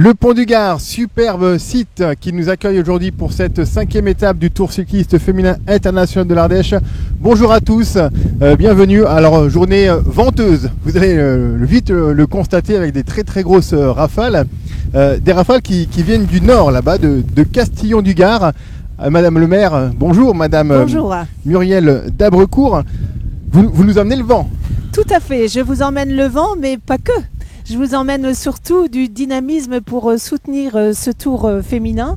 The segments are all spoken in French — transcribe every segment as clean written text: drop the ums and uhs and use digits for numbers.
Le Pont du Gard, superbe site qui nous accueille aujourd'hui pour cette 5e étape du Tour cycliste féminin international de l'Ardèche. Bonjour à tous, bienvenue. Alors journée venteuse, vous allez vite le constater avec des très grosses rafales. Des rafales qui viennent du nord là-bas, de Castillon du Gard. Madame le maire, bonjour Madame bonjour. Muriel d'Abrecourt. Vous nous emmenez le vent. Tout à fait, je vous emmène le vent mais pas que. Je vous emmène surtout du dynamisme pour soutenir ce tour féminin.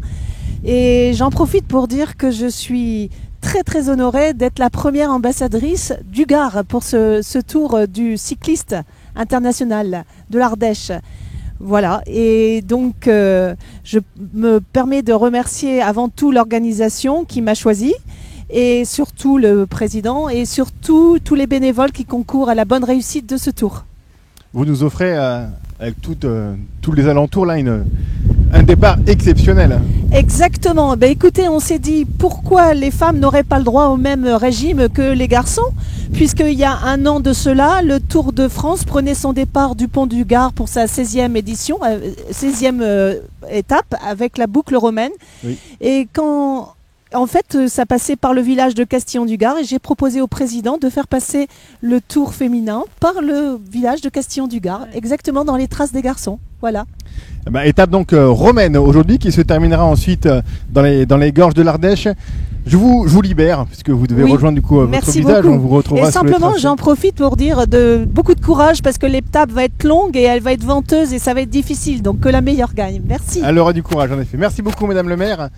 Et j'en profite pour dire que je suis très honorée d'être la première ambassadrice du Gard pour ce tour du cycliste international de l'Ardèche. Voilà, et donc je me permets de remercier avant tout l'organisation qui m'a choisi, et surtout le président, et surtout tous les bénévoles qui concourent à la bonne réussite de ce tour. Vous nous offrez, avec tous les alentours, là, un départ exceptionnel. Exactement. Ben, écoutez, on s'est dit pourquoi les femmes n'auraient pas le droit au même régime que les garçons, puisqu'il y a un an de cela, le Tour de France prenait son départ du Pont du Gard pour sa 16e édition, 16e étape avec la boucle romaine. Oui. Et quand... En fait, ça passait par le village de Castillon du Gard et j'ai proposé au président de faire passer le tour féminin par le village de Castillon du Gard, exactement dans les traces des garçons. Voilà. Étape donc romaine aujourd'hui qui se terminera ensuite dans les gorges de l'Ardèche. Je vous libère puisque vous devez rejoindre du coup votre village. On vous retrouvera. Et simplement, j'en profite pour dire beaucoup de courage parce que l'étape va être longue et elle va être venteuse et ça va être difficile. Donc que la meilleure gagne. Merci. Elle aura du courage en effet. Merci beaucoup Madame le maire.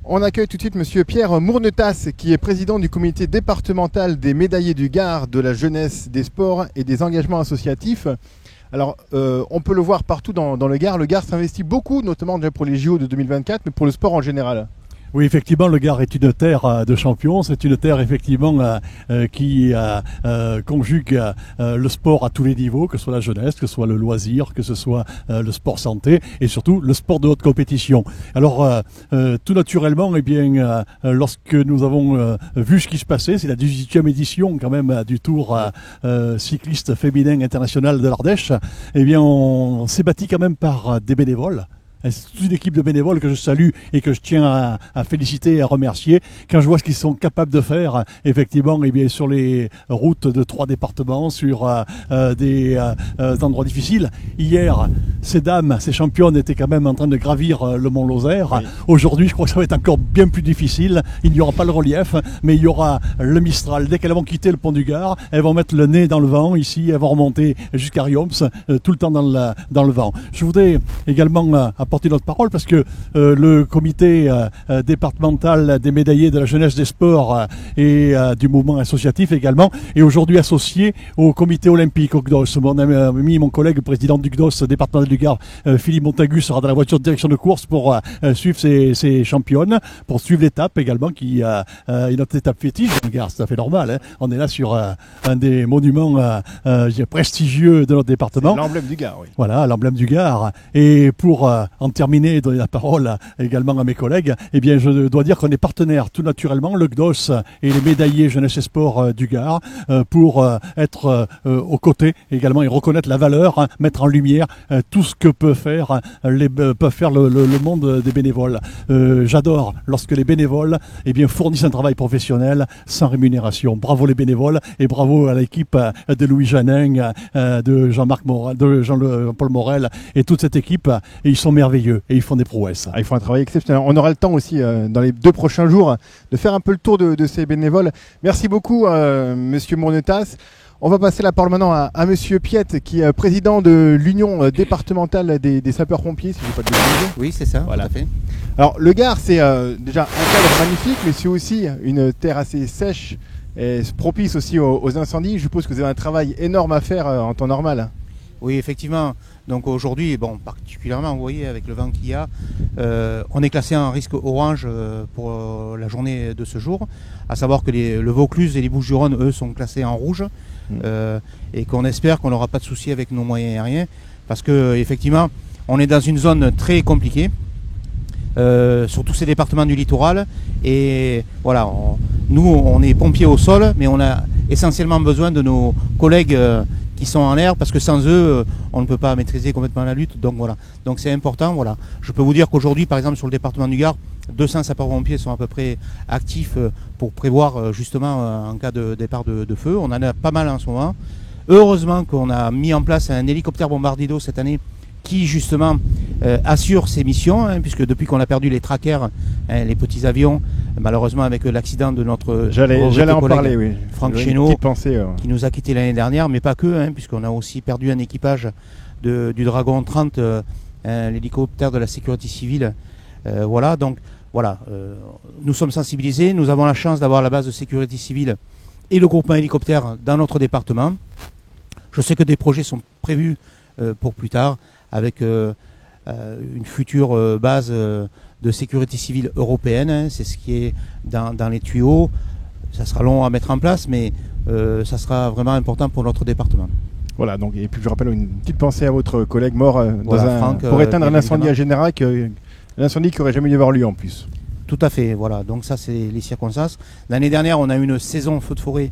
On accueille tout de suite Monsieur Pierre Mournetas, qui est président du comité départemental des médaillés du Gard, de la jeunesse, des sports et des engagements associatifs. Alors, on peut le voir partout dans le Gard. Le Gard s'investit beaucoup, notamment déjà pour les JO de 2024, mais pour le sport en général. Oui, effectivement, le Gard est une terre de champions. C'est une terre, effectivement, qui conjugue le sport à tous les niveaux, que ce soit la jeunesse, que ce soit le loisir, que ce soit le sport santé et surtout le sport de haute compétition. Alors, tout naturellement, eh bien, lorsque nous avons vu ce qui se passait, c'est la 18e édition quand même du Tour cycliste féminin international de l'Ardèche, eh bien, on s'est bâti quand même par des bénévoles. C'est toute une équipe de bénévoles que je salue et que je tiens à féliciter et à remercier. Quand je vois ce qu'ils sont capables de faire, effectivement, eh bien, sur les routes de 3 départements, sur des endroits difficiles. Hier, ces dames, ces championnes étaient quand même en train de gravir le Mont Lozère. Oui. Aujourd'hui, je crois que ça va être encore bien plus difficile. Il n'y aura pas le relief, mais il y aura le Mistral. Dès qu'elles vont quitter le Pont du Gard, elles vont mettre le nez dans le vent ici, elles vont remonter jusqu'à Rioms, tout le temps dans le vent. Je voudrais également apporter notre parole parce que le comité départemental des médaillés de la jeunesse des sports et du mouvement associatif également est aujourd'hui associé au comité olympique, au GDOS. Mon ami, mon collègue président du GDOS départemental du Gard, Philippe Montagu, sera dans la voiture de direction de course pour suivre ces championnes, pour suivre l'étape également qui est notre étape fétiche dans le Gard. C'est tout à fait normal, hein. On est là sur un des monuments prestigieux de notre département. C'est l'emblème du Gard, oui. Voilà, l'emblème du Gard. Et pour en terminer et donner la parole également à mes collègues, eh bien, je dois dire qu'on est partenaire tout naturellement, le GDOS et les médaillés jeunesse et sport du Gard, pour être aux côtés également et reconnaître la valeur, mettre en lumière tout ce que peut faire le monde des bénévoles. J'adore lorsque les bénévoles fournissent un travail professionnel sans rémunération. Bravo les bénévoles et bravo à l'équipe de Louis Janin, de Jean-Marc Morel, de Jean-Paul Morel et toute cette équipe. Et ils sont merveilleux et ils font des prouesses. Ils font un travail exceptionnel. On aura le temps aussi dans les 2 prochains jours de faire un peu le tour de ces bénévoles. Merci beaucoup Monsieur Mournetas. On va passer la parole maintenant à Monsieur Piette, qui est président de l'Union départementale des sapeurs-pompiers, si je ne dis pas de bêtises. Oui, c'est ça, voilà. Tout à fait. Alors le Gard, c'est déjà un cadre magnifique, mais c'est aussi une terre assez sèche et propice aussi aux incendies. Je suppose que vous avez un travail énorme à faire en temps normal. Oui, effectivement. Donc aujourd'hui, bon, particulièrement, vous voyez, avec le vent qu'il y a, on est classé en risque orange pour la journée de ce jour. À savoir que le Vaucluse et les Bouches-du-Rhône, eux, sont classés en rouge. Et qu'on espère qu'on n'aura pas de soucis avec nos moyens aériens. Parce que effectivement, on est dans une zone très compliquée. Sur tous ces départements du littoral. Et voilà, nous, on est pompiers au sol, mais on a essentiellement besoin de nos collègues qui sont en l'air, parce que sans eux, on ne peut pas maîtriser complètement la lutte. Donc voilà. Donc c'est important. Voilà. Je peux vous dire qu'aujourd'hui, par exemple, sur le département du Gard, 200 sapeurs-pompiers sont à peu près actifs pour prévoir justement en cas de départ de feu. On en a pas mal en ce moment. Heureusement qu'on a mis en place un hélicoptère bombardier d'eau cette année qui justement assure ces missions, puisque depuis qu'on a perdu les trackers, les petits avions, malheureusement avec l'accident de notre J'allais en parler, oui. Franck J'avais Chénaud, une petite pensée, qui nous a quittés l'année dernière, mais pas que, puisqu'on a aussi perdu un équipage du Dragon 30, l'hélicoptère de la sécurité civile. Voilà, donc voilà, nous sommes sensibilisés, nous avons la chance d'avoir la base de sécurité civile et le groupement hélicoptère dans notre département. Je sais que des projets sont prévus pour plus tard, avec une future base de sécurité civile européenne. C'est ce qui est dans les tuyaux. Ça sera long à mettre en place, mais ça sera vraiment important pour notre département. Voilà, donc, et puis je rappelle une petite pensée à votre collègue mort Voilà, Franck, pour éteindre un incendie évidemment. à Générac, un incendie qui aurait jamais dû avoir lieu en plus. Tout à fait, voilà. Donc ça, c'est les circonstances. L'année dernière, on a eu une saison feu de forêt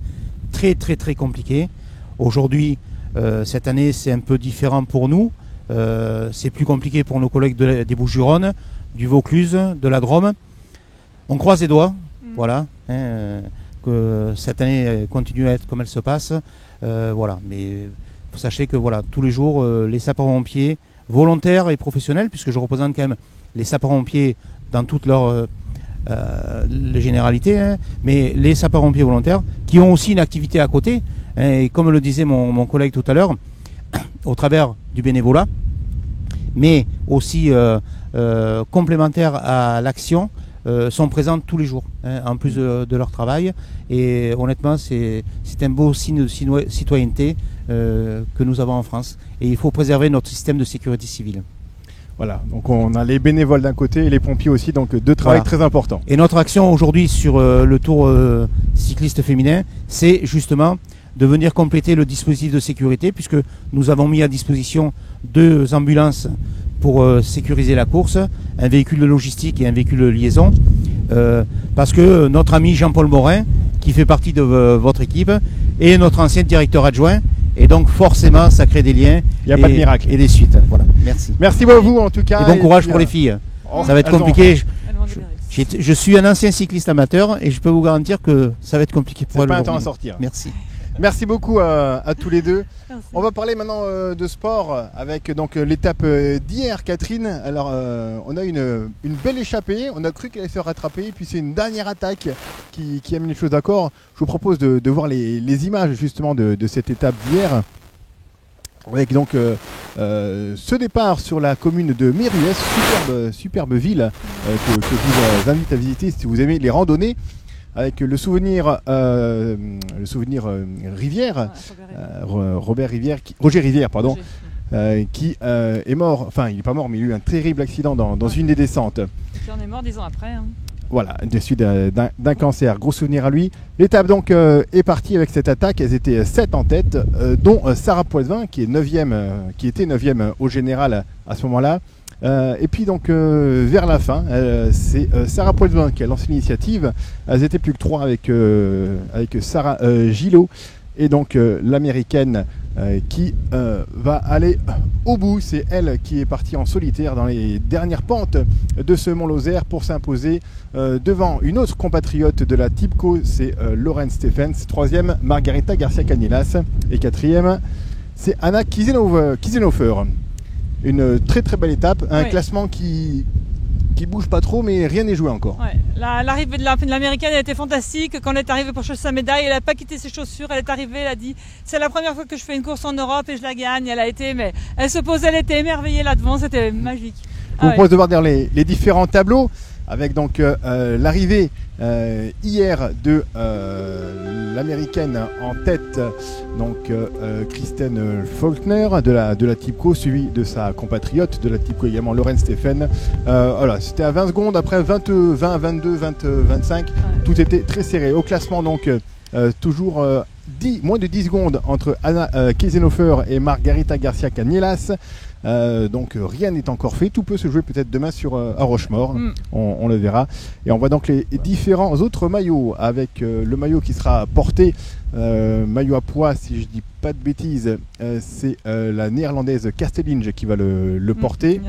très très très compliquée. Aujourd'hui, cette année, c'est un peu différent pour nous. C'est plus compliqué pour nos collègues des Bouches-du-Rhône, du Vaucluse, de la Drôme. On croise les doigts, voilà, que cette année continue à être comme elle se passe. Voilà, mais sachez que voilà, tous les jours, les sapeurs-pompiers volontaires et professionnels, puisque je représente quand même les sapeurs-pompiers dans toutes leurs les généralités, mais les sapeurs-pompiers volontaires qui ont aussi une activité à côté. Et comme le disait mon collègue tout à l'heure, au travers du bénévolat, mais aussi complémentaires à l'action, sont présentes tous les jours, en plus de leur travail. Et honnêtement, c'est un beau signe de citoyenneté que nous avons en France. Et il faut préserver notre système de sécurité civile. Voilà, donc on a les bénévoles d'un côté et les pompiers aussi, donc deux travails très importants. Et notre action aujourd'hui sur le tour cycliste féminin, c'est justement de venir compléter le dispositif de sécurité, puisque nous avons mis à disposition 2 ambulances pour sécuriser la course, un véhicule de logistique et un véhicule de liaison, parce que notre ami Jean-Paul Morin, qui fait partie de votre équipe, est notre ancien directeur adjoint, et donc forcément ça crée des liens. Il n'y a pas de miracle. Et des suites. Voilà. Merci. Merci beaucoup en tout cas. Et bon courage puis, pour les filles. Oh, Ça va être elles ont- compliqué. Je suis un ancien cycliste amateur et je peux vous garantir que ça va être compliqué pour C'est elles pas un temps à aujourd'hui. sortir. Merci. Merci beaucoup à tous les deux. Merci. On va parler maintenant de sport avec donc l'étape d'hier, Catherine. Alors on a une belle échappée, on a cru qu'elle allait se rattraper, puis c'est une dernière attaque qui a mis les choses d'accord. Je vous propose de voir les images justement de cette étape d'hier. Avec donc ce départ sur la commune de Mériès, superbe ville que je vous invite à visiter si vous aimez les randonnées. Avec le souvenir Rivière, Roger Rivière, pardon, qui est mort, enfin il n'est pas mort, mais il a eu un terrible accident dans une des descentes. Qui en est mort 10 ans après. Voilà, déçu d'un cancer, gros souvenir à lui. L'étape donc est partie avec cette attaque, elles étaient 7 en tête, dont Sarah Poisevin qui était 9e au général à ce moment-là. Et puis donc vers la fin, c'est Sarah Poisevin qui a lancé l'initiative. Elles étaient plus que 3 avec Sarah Gillot et donc l'américaine qui va aller au bout. C'est elle qui est partie en solitaire dans les dernières pentes de ce Mont Lozère pour s'imposer devant une autre compatriote de la Tipco, c'est Lauren Stephens. 3e, Margarita Garcia Canillas. Et 4e, c'est Anna Kiesenhofer. Une très très belle étape, un classement qui bouge pas trop, mais rien n'est joué encore. Ouais. L'arrivée de l'américaine elle était fantastique. Quand elle est arrivée pour chercher sa médaille, elle n'a pas quitté ses chaussures. Elle est arrivée, elle a dit c'est la première fois que je fais une course en Europe et je la gagne. Elle se posait, elle était émerveillée là devant, c'était magique. Je vous propose de voir d'ailleurs les différents tableaux avec donc l'arrivée hier de l'américaine en tête, donc Kristen Faulkner de la Tipco, suivie de sa compatriote de la Tipco également, Lauren Stephen. Voilà, c'était à 20 secondes, après 20, 22, 25, tout était très serré. Au classement donc toujours moins de 10 secondes entre Anna Kiesenhofer et Margarita Garcia Canillas. Donc rien n'est encore fait, tout peut se jouer peut-être demain à Rochemort, on le verra. Et on voit donc les différents autres maillots, avec le maillot qui sera porté, maillot à poids si je dis pas de bêtises, c'est la néerlandaise Castellinge qui va le porter.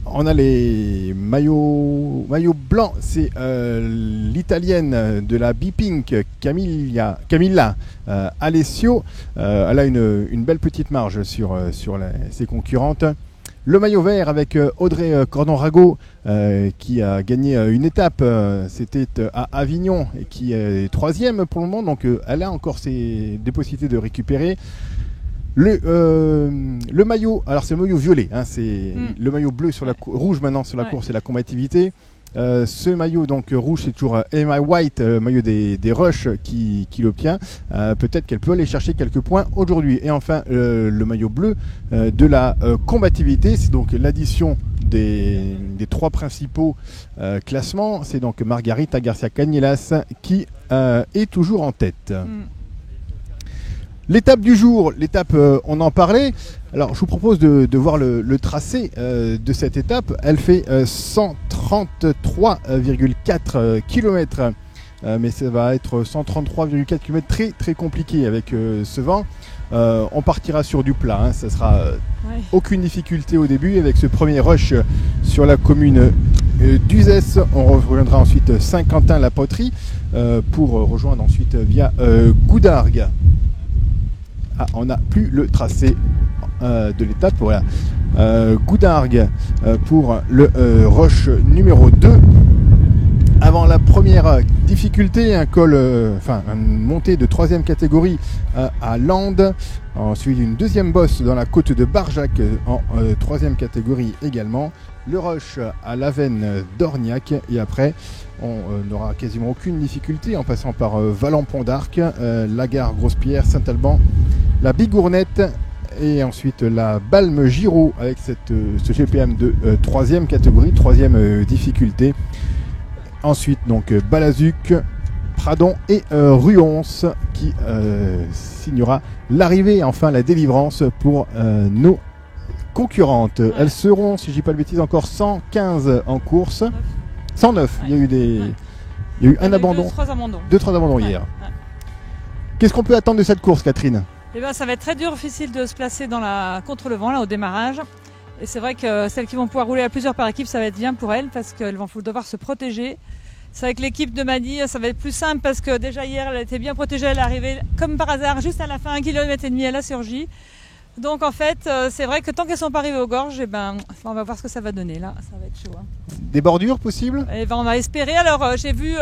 On a les maillots blancs, c'est l'italienne de la B-Pink, Camilla Alessio. Elle a une belle petite marge sur ses concurrentes. Le maillot vert avec Audrey Cordon-Rago qui a gagné une étape, c'était à Avignon et qui est 3e pour le moment, donc elle a encore des possibilités de récupérer. Le maillot, alors c'est le maillot violet, hein, c'est le maillot bleu sur la rouge maintenant sur la course, c'est la combativité. Ce maillot donc rouge, c'est toujours Emma White, maillot des Rush qui l'obtient. Peut-être qu'elle peut aller chercher quelques points aujourd'hui. Et enfin le maillot bleu de la combativité, c'est donc l'addition des 3 principaux classements. C'est donc Margarita Garcia Cañelas qui est toujours en tête. L'étape du jour, on en parlait. Alors je vous propose de voir le tracé de cette étape. Elle fait 133,4 km, mais ça va être 133,4 km très très compliqué avec ce vent. On partira sur du plat, hein. Ça sera aucune difficulté au début avec ce premier rush sur la commune d'Uzès. On rejoindra ensuite Saint-Quentin-la-Poterie pour rejoindre ensuite via Goudargues. Ah, on n'a plus le tracé de l'étape. Voilà. Goudargues pour le rush numéro 2. Avant la première difficulté, un col, une montée de 3e catégorie à Landes. Ensuite, une deuxième bosse dans la côte de Barjac en 3e catégorie également. Le rush à l'Avenne d'Orniac. Et après, on n'aura quasiment aucune difficulté en passant par Valent-Pont d'Arc, la gare Grosse-Pierre, Saint-Alban, la Bigournette et ensuite la Balme-Giraud avec ce GPM de 3e catégorie, 3e difficulté. Ensuite donc Balazuc, Pradon et Ruons qui signera l'arrivée, enfin la délivrance pour nos concurrentes. Elles seront, si je dis pas de bêtises, encore 115 en course. 109, il y a eu un abandon. 2-3 abandons hier. Qu'est-ce qu'on peut attendre de cette course, Catherine ? Eh ben, ça va être très difficile de se placer contre le vent là, au démarrage. Et c'est vrai que celles qui vont pouvoir rouler à plusieurs par équipe, ça va être bien pour elles parce qu'elles vont devoir se protéger. C'est vrai que l'équipe de Maddy, ça va être plus simple parce que déjà hier, elle était bien protégée. Elle est arrivée comme par hasard, juste à la fin, 1,5 km, elle a surgi. Donc en fait, c'est vrai que tant qu'elles ne sont pas arrivées aux gorges, eh ben, on va voir ce que ça va donner là. Ça va être chaud. Hein. Des bordures possibles ? Eh ben, on va espérer. Alors j'ai vu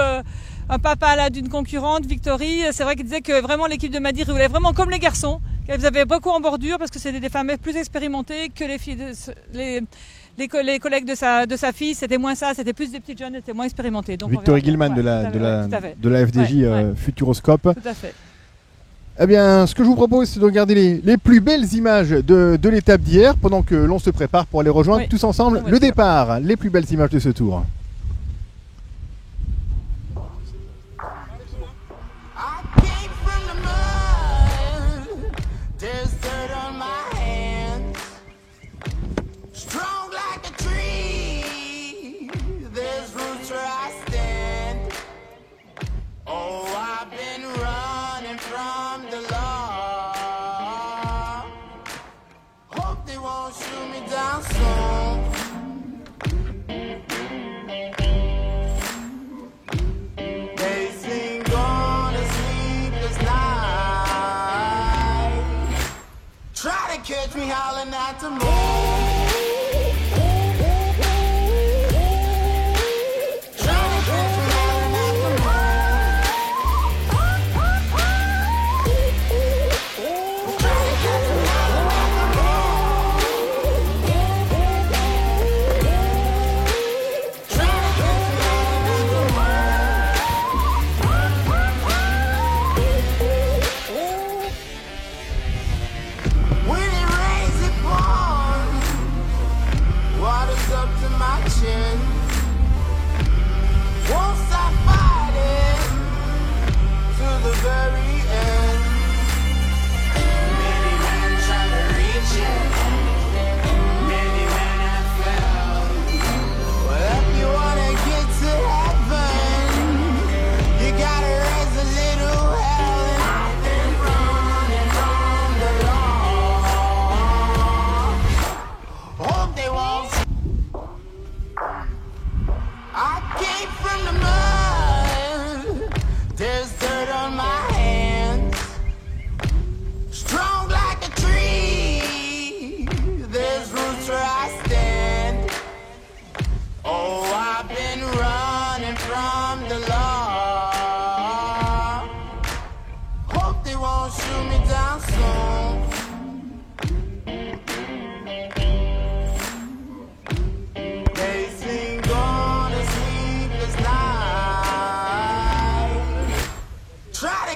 un papa là d'une concurrente, Victory. C'est vrai qu'il disait que vraiment l'équipe de Maddy roulait vraiment comme les garçons. Qu'elles avaient beaucoup en bordure parce que c'était des femmes plus expérimentées que les filles, les collègues de sa fille. C'était moins ça, c'était plus des petites jeunes, c'était moins expérimentées. Donc Victory Gilman de la FDJ Futuroscope. Tout à fait. Eh bien, ce que je vous propose, c'est de regarder les plus belles images de l'étape d'hier pendant que l'on se prépare pour aller rejoindre tous ensemble le départ. Les plus belles images de ce tour. Catch me howling at the moon. When it rains, it pours.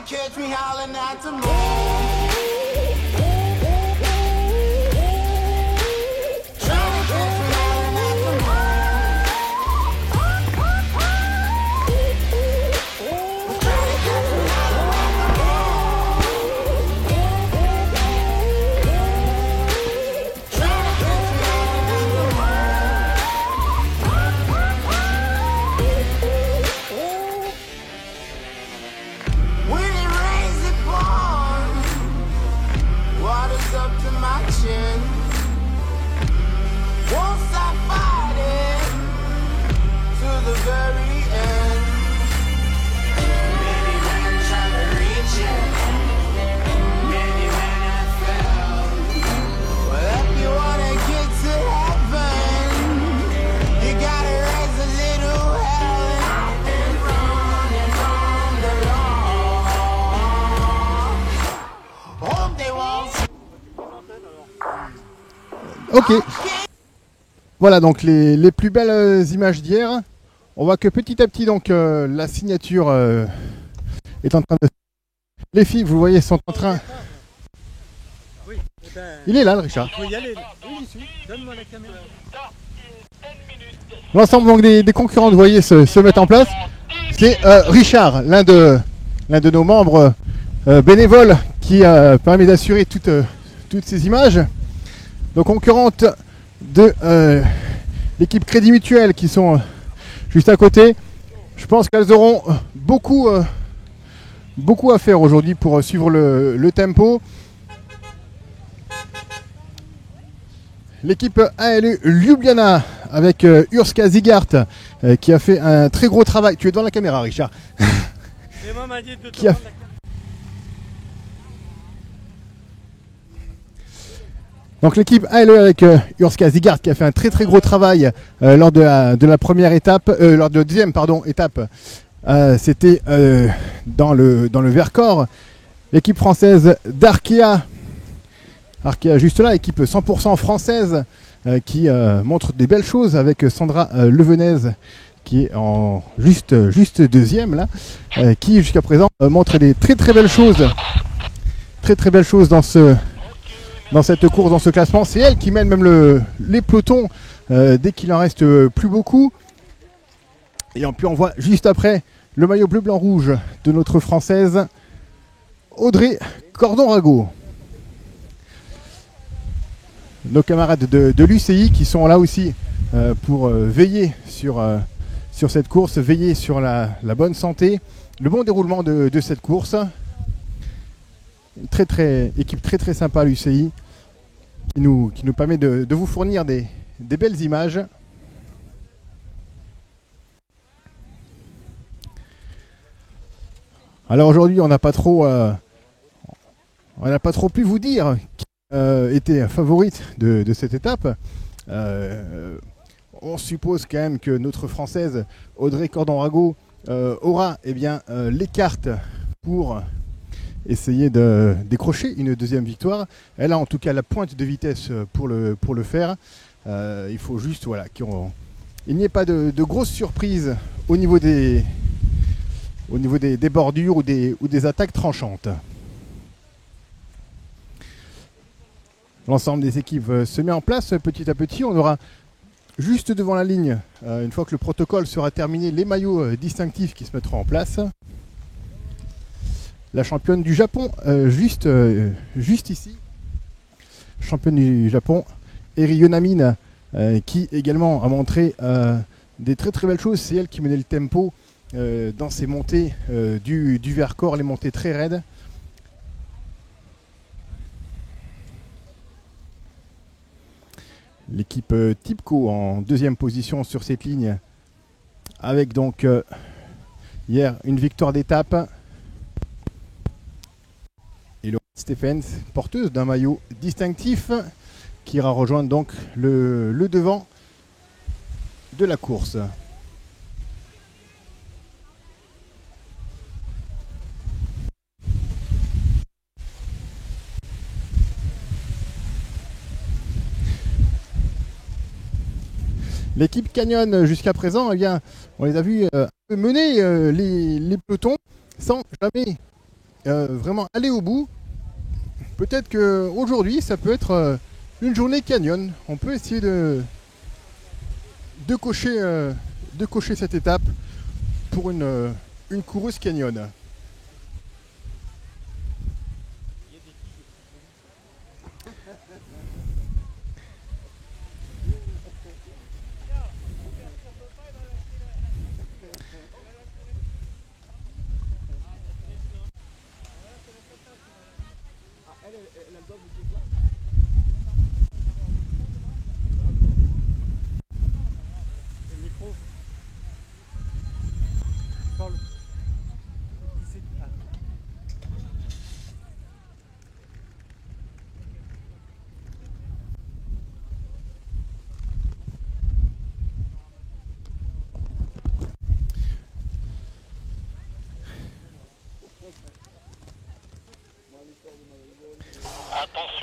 catch me howling at the moon. Ok. Voilà donc les plus belles images d'hier. On voit que petit à petit donc la signature est en train de... Les filles, vous voyez, sont en train... Il est là le Richard. L'ensemble donc des concurrents, vous voyez, se mettent en place. C'est Richard, l'un de nos membres bénévoles qui permet d'assurer toutes ces images. Donc concurrentes de l'équipe Crédit Mutuel qui sont juste à côté. Je pense qu'elles auront beaucoup à faire aujourd'hui pour suivre le tempo. L'équipe ALE Ljubljana avec Urska Zigart qui a fait un très gros travail. Tu es devant la caméra, Richard. Qui a... Donc l'équipe ALE avec Urska Zigart qui a fait un très gros travail lors de la première étape, lors de la deuxième étape. C'était dans le Vercors. L'équipe française d'Arkea, juste là, équipe 100% française qui montre des belles choses avec Sandra Levenez qui est en juste deuxième là, qui jusqu'à présent montre des très belles choses, très belles choses dans cette course, dans ce classement. C'est elle qui mène même les pelotons dès qu'il en reste plus beaucoup. Et puis on voit juste après le maillot bleu, blanc, rouge de notre française Audrey Cordon-Rago. Nos camarades de l'UCI qui sont là aussi pour veiller sur cette course, veiller sur la bonne santé, le bon déroulement de cette course. Équipe très sympa l'UCI qui nous permet de vous fournir des belles images. Alors aujourd'hui on n'a pas trop pu vous dire qui était favorite de cette étape. On suppose quand même que notre française Audrey Cordon-Rago aura les cartes pour essayer de décrocher une deuxième victoire. Elle a en tout cas la pointe de vitesse pour le faire. Il faut juste qu'il n'y ait pas de grosses surprises au niveau des bordures ou des attaques tranchantes. L'ensemble des équipes se met en place petit à petit. On aura juste devant la ligne, une fois que le protocole sera terminé, les maillots distinctifs qui se mettront en place. La championne du Japon, juste ici. Championne du Japon, Eri Yonamine, qui également a montré des très belles choses. C'est elle qui menait le tempo dans ces montées du Vercors, les montées très raides. L'équipe Tipco en deuxième position sur cette ligne, avec donc hier une victoire d'étape. Et Laurent Stephens, porteuse d'un maillot distinctif, qui ira rejoindre donc le devant de la course. L'équipe Canyon jusqu'à présent, on les a vus mener les pelotons sans jamais vraiment aller au bout. Peut-être qu'aujourd'hui, ça peut être une journée canyon. On peut essayer de cocher cette étape pour une coureuse canyon.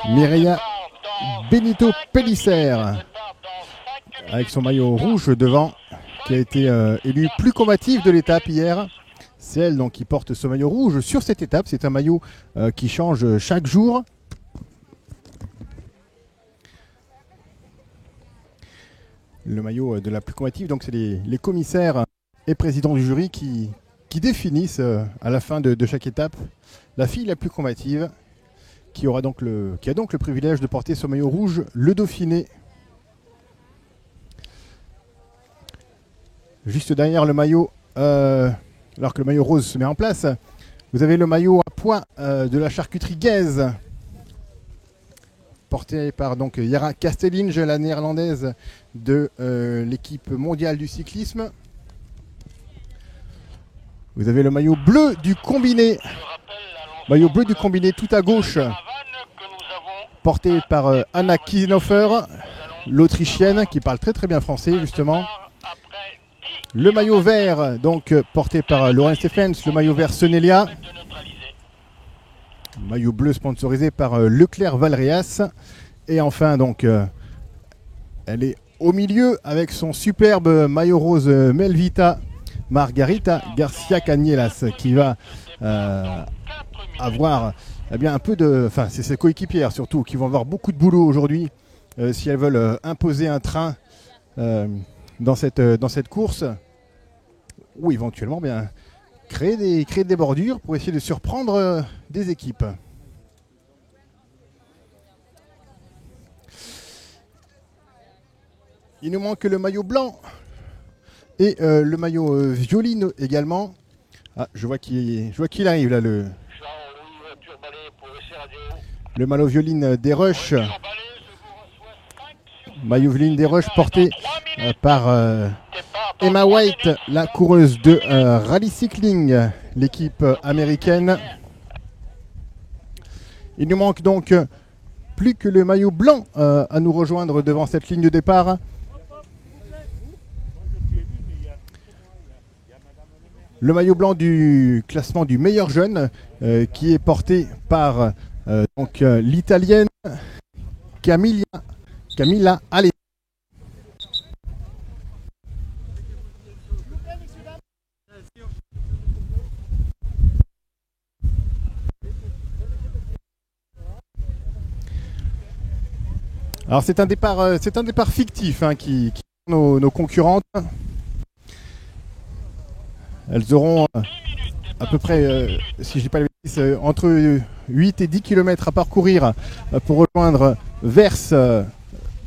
Mireia Benito Pellicer avec son maillot rouge devant, qui a été élue plus combative de l'étape hier. C'est elle donc qui porte ce maillot rouge sur cette étape. C'est un maillot qui change chaque jour. Le maillot de la plus combative, donc c'est les commissaires et présidents du jury qui définissent à la fin de chaque étape la fille la plus combative, qui a donc le privilège de porter ce maillot rouge, le Dauphiné. Juste derrière le maillot, alors que le maillot rose se met en place, vous avez le maillot à pois de la charcuterie Guez, porté par donc Yara Castellinge, la néerlandaise de l'équipe mondiale du cyclisme. Vous avez le maillot bleu du combiné. Maillot bleu du combiné tout à gauche, porté par Anna Kiesenhofer, l'Autrichienne, qui parle très très bien français justement. Le maillot vert, donc porté par Lauren Stephens, le maillot vert Sonelia. Maillot bleu sponsorisé par Leclerc Valréas. Et enfin donc, elle est au milieu avec son superbe maillot rose Melvita Margarita Garcia Canielas, qui va avoir un peu de... Enfin, c'est ses coéquipières surtout qui vont avoir beaucoup de boulot aujourd'hui si elles veulent imposer un train dans cette course, ou éventuellement créer des bordures pour essayer de surprendre des équipes. Il nous manque le maillot blanc et le maillot violine également. Ah, je vois qu'il arrive là, le maillot violine des Rush. Maillot violine des Rush porté par Emma White, la coureuse de Rally Cycling, l'équipe américaine. Il nous manque donc plus que le maillot blanc à nous rejoindre devant cette ligne de départ. Le maillot blanc du classement du meilleur jeune qui est porté par l'italienne Camilla Alesi. Alors c'est un départ fictif qui nos concurrentes. Elles auront à peu près, si je dis pas les bêtises, entre 8 et 10 km à parcourir pour rejoindre Vers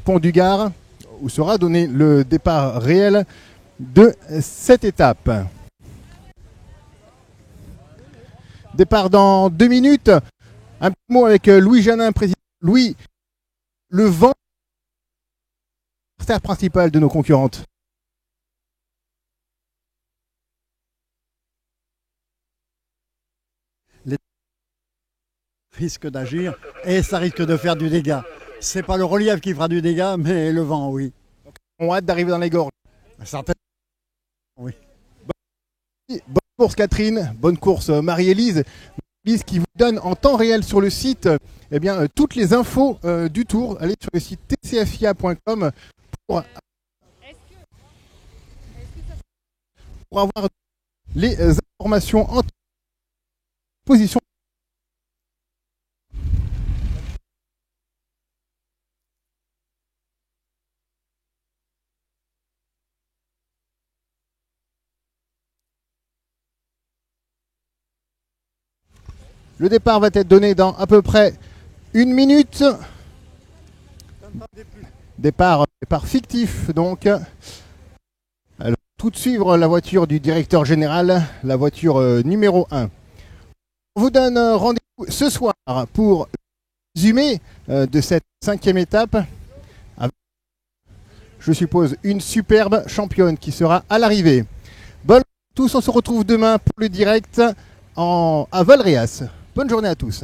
Pont du Gard, où sera donné le départ réel de cette étape. Départ dans 2 minutes. Un petit mot avec Louis Janin, président. Louis, le vent principal de nos concurrentes. Risque d'agir et ça risque de faire du dégât. C'est pas le relief qui fera du dégât, mais le vent, oui. On a hâte d'arriver dans les gorges. Certainement. Oui. Bonne course Catherine, bonne course Marie-Élise. Marie-Élise qui vous donne en temps réel sur le site toutes les infos du tour. Allez sur le site tcfia.com pour avoir les informations en position Le départ va être donné dans à peu près 1 minute. Départ fictif donc. Alors, tout de suivre la voiture du directeur général, la voiture numéro 1. On vous donne rendez-vous ce soir pour le résumé de cette 5e étape. Avec, je suppose, une superbe championne qui sera à l'arrivée. Bon, tous, on se retrouve demain pour le direct à Valréas. Bonne journée à tous.